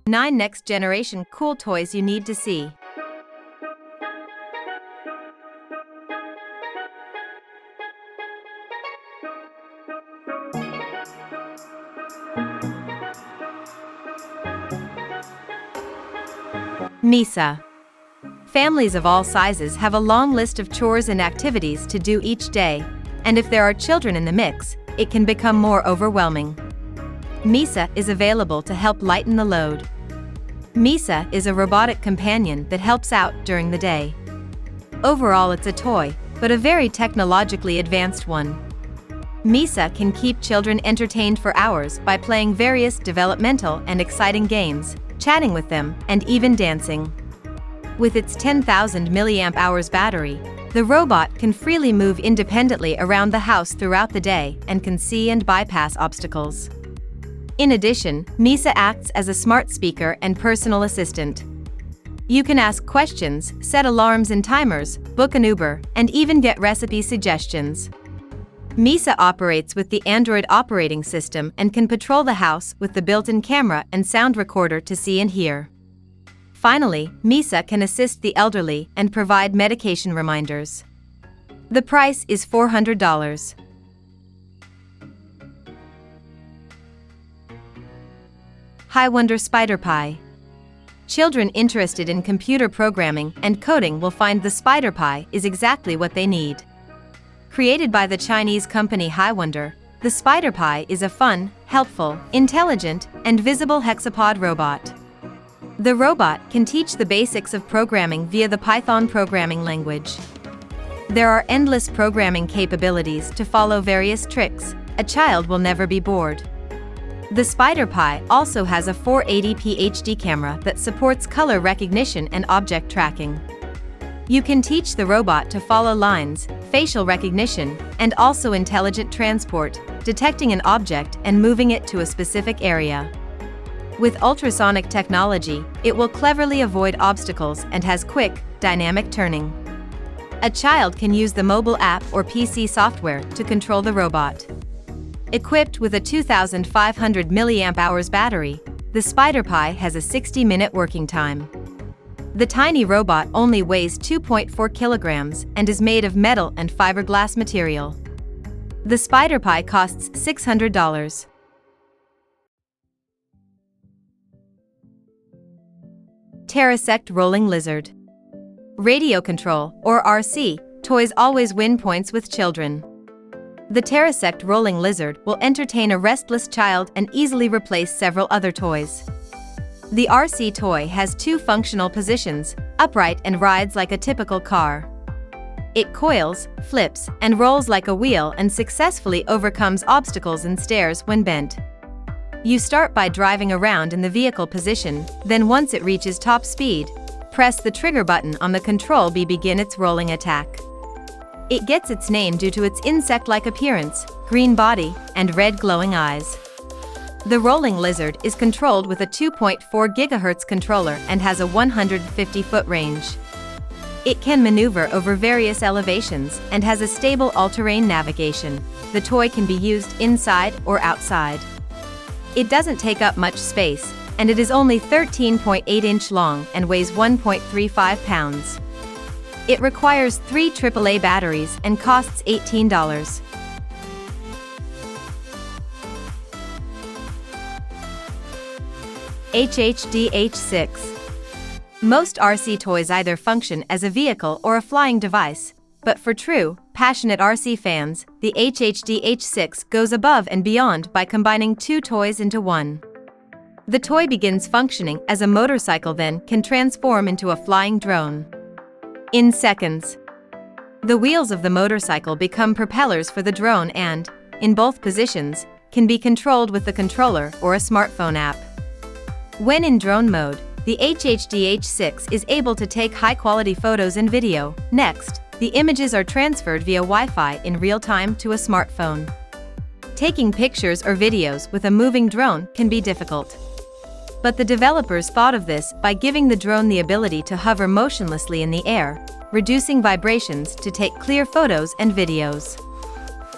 9 next generation cool toys you need to see. Misa. Families of all sizes have a long list of chores and activities to do each day, and if there are children in the mix, it can become more overwhelming. Misa is available to help lighten the load. Misa is a robotic companion that helps out during the day. Overall, it's a toy, but a very technologically advanced one. Misa can keep children entertained for hours by playing various developmental and exciting games, chatting with them, and even dancing. With its 10,000 mAh battery, the robot can freely move independently around the house throughout the day and can see and bypass obstacles. In addition, Misa acts as a smart speaker and personal assistant. You can ask questions, set alarms and timers, book an Uber, and even get recipe suggestions. Misa operates with the Android operating system and can patrol the house with the built-in camera and sound recorder to see and hear. Finally, Misa can assist the elderly and provide medication reminders. The price is $400. Highwonder Spider Pie. Children interested in computer programming and coding will find the Spider Pie is exactly what they need. Created by the Chinese company Highwonder, the Spider Pie is a fun, helpful, intelligent, and visible hexapod robot. The robot can teach the basics of programming via the Python programming language. There are endless programming capabilities to follow various tricks. A child will never be bored. The Spider Pie also has a 480p HD camera that supports color recognition and object tracking. You can teach the robot to follow lines, facial recognition, and also intelligent transport, detecting an object and moving it to a specific area. With ultrasonic technology, it will cleverly avoid obstacles and has quick, dynamic turning. A child can use the mobile app or PC software to control the robot. Equipped with a 2,500 mAh battery, the Spider Pie has a 60-minute working time. The tiny robot only weighs 2.4 kilograms and is made of metal and fiberglass material. The Spider Pie costs $600. Terra-Sect Rolling Lizard. Radio control, or RC, toys always win points with children. The Terra-Sect Rolling Lizard will entertain a restless child and easily replace several other toys. The RC toy has 2 functional positions, upright and rides like a typical car. It coils, flips, and rolls like a wheel and successfully overcomes obstacles and stairs when bent. You start by driving around in the vehicle position, then once it reaches top speed, press the trigger button on the control to begin its rolling attack. It gets its name due to its insect-like appearance, green body, and red glowing eyes. The rolling lizard is controlled with a 2.4 GHz controller and has a 150-foot range. It can maneuver over various elevations and has a stable all-terrain navigation. The toy can be used inside or outside. It doesn't take up much space, and it is only 13.8 inch long and weighs 1.35 pounds. It requires 3 AAA batteries and costs $18. HHD-H6. Most RC toys either function as a vehicle or a flying device, but for true, passionate RC fans, the HHD-H6 goes above and beyond by combining 2 toys into one. The toy begins functioning as a motorcycle, then can transform into a flying drone. In seconds. The wheels of the motorcycle become propellers for the drone and, in both positions, can be controlled with the controller or a smartphone app. When in drone mode, the HHD-H6 is able to take high-quality photos and video. Next, the images are transferred via Wi-Fi in real time to a smartphone. Taking pictures or videos with a moving drone can be difficult. But the developers thought of this by giving the drone the ability to hover motionlessly in the air, reducing vibrations to take clear photos and videos.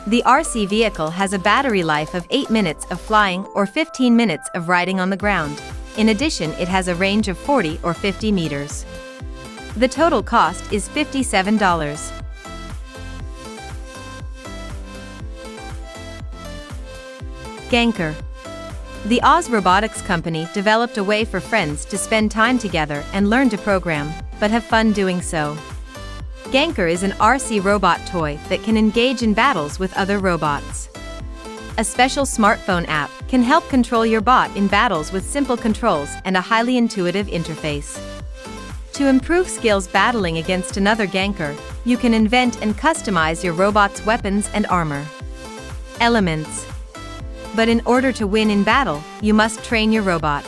The RC vehicle has a battery life of 8 minutes of flying or 15 minutes of riding on the ground. In addition, it has a range of 40 or 50 meters. The total cost is $57. Ganker. The Oz Robotics company developed a way for friends to spend time together and learn to program, but have fun doing so. Ganker is an RC robot toy that can engage in battles with other robots. A special smartphone app can help control your bot in battles with simple controls and a highly intuitive interface. To improve skills battling against another Ganker, you can invent and customize your robot's weapons and armor. Elements. But in order to win in battle, you must train your robot.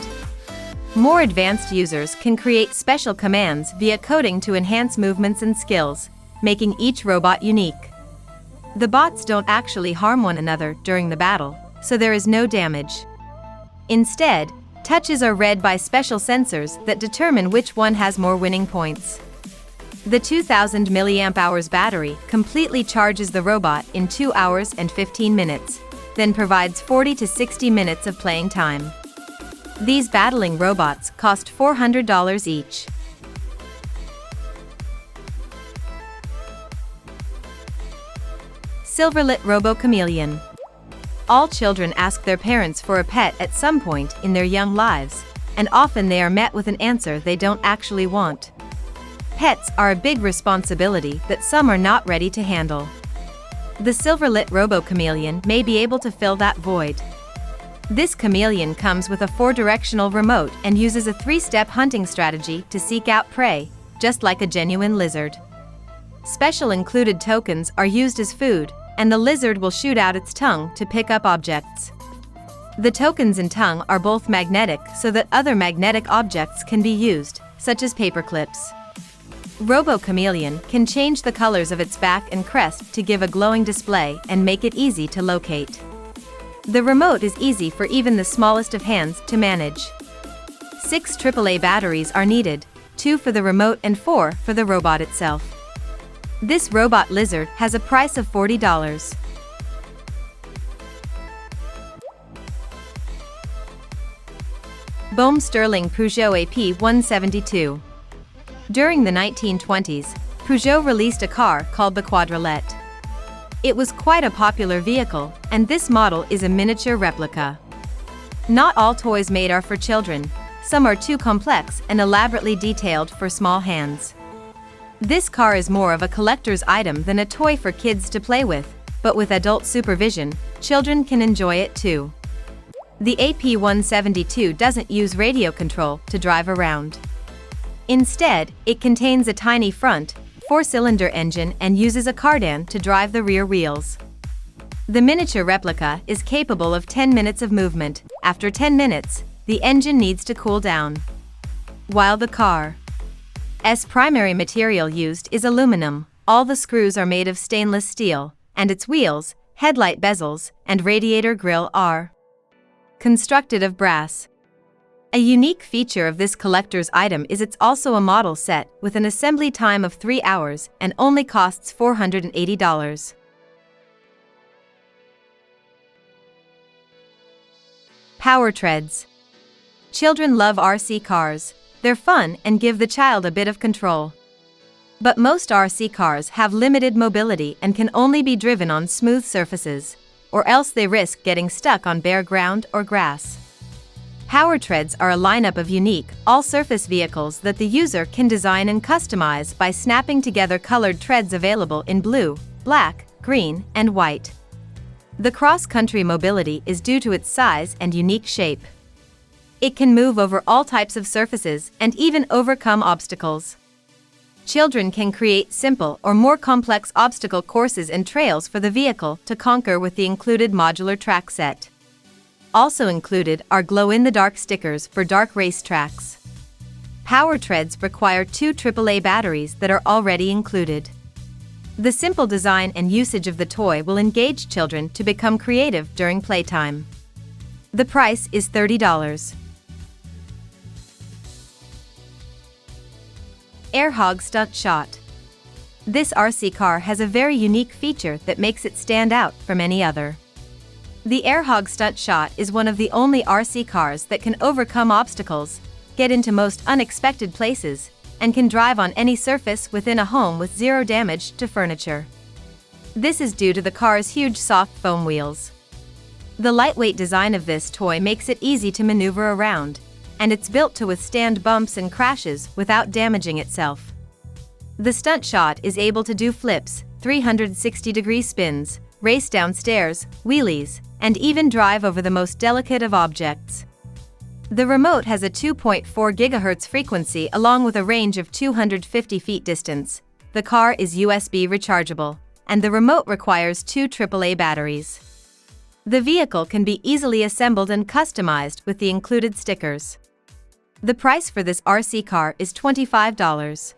More advanced users can create special commands via coding to enhance movements and skills, making each robot unique. The bots don't actually harm one another during the battle, so there is no damage. Instead, touches are read by special sensors that determine which one has more winning points. The 2000 mAh battery completely charges the robot in 2 hours and 15 minutes, then provides 40 to 60 minutes of playing time. These battling robots cost $400 each. Silverlit Robo Chameleon. All children ask their parents for a pet at some point in their young lives, and often they are met with an answer they don't actually want. Pets are a big responsibility that some are not ready to handle. The Silverlit Robo Chameleon may be able to fill that void. This chameleon comes with a 4-directional remote and uses a 3-step hunting strategy to seek out prey, just like a genuine lizard. Special included tokens are used as food, and the lizard will shoot out its tongue to pick up objects. The tokens and tongue are both magnetic so that other magnetic objects can be used, such as paper clips. Robo Chameleon can change the colors of its back and crest to give a glowing display and make it easy to locate. The remote is easy for even the smallest of hands to manage. 6 AAA batteries are needed, 2 for the remote and 4 for the robot itself. This robot lizard has a price of $40. Bohm Sterling Peugeot AP-172. During the 1920s, Peugeot released a car called the Quadrillette. It was quite a popular vehicle, and this model is a miniature replica. Not all toys made are for children, some are too complex and elaborately detailed for small hands. This car is more of a collector's item than a toy for kids to play with, but with adult supervision, children can enjoy it too. The AP-172 doesn't use radio control to drive around. Instead, it contains a tiny front, 4-cylinder engine and uses a cardan to drive the rear wheels. The miniature replica is capable of 10 minutes of movement. After 10 minutes, the engine needs to cool down. While the car's primary material used is aluminum, all the screws are made of stainless steel, and its wheels, headlight bezels, and radiator grille are constructed of brass. A unique feature of this collector's item is it's also a model set with an assembly time of 3 hours and only costs $480. Power treads. Children love RC cars. They're fun and give the child a bit of control. But most RC cars have limited mobility and can only be driven on smooth surfaces, or else they risk getting stuck on bare ground or grass. Power treads are a lineup of unique, all-surface vehicles that the user can design and customize by snapping together colored treads available in blue, black, green, and white. The cross-country mobility is due to its size and unique shape. It can move over all types of surfaces and even overcome obstacles. Children can create simple or more complex obstacle courses and trails for the vehicle to conquer with the included modular track set. Also included are glow-in-the-dark stickers for dark race tracks. Power treads require 2 AAA batteries that are already included. The simple design and usage of the toy will engage children to become creative during playtime. The price is $30. Air Hog Stunt Shot. This RC car has a very unique feature that makes it stand out from any other. The Airhog Stunt Shot is one of the only RC cars that can overcome obstacles, get into most unexpected places, and can drive on any surface within a home with zero damage to furniture. This is due to the car's huge soft foam wheels. The lightweight design of this toy makes it easy to maneuver around, and it's built to withstand bumps and crashes without damaging itself. The Stunt Shot is able to do flips, 360-degree spins, race down stairs, wheelies, and even drive over the most delicate of objects. The remote has a 2.4 GHz frequency along with a range of 250 feet distance. The car is USB rechargeable, and the remote requires 2 AAA batteries. The vehicle can be easily assembled and customized with the included stickers. The price for this RC car is $25.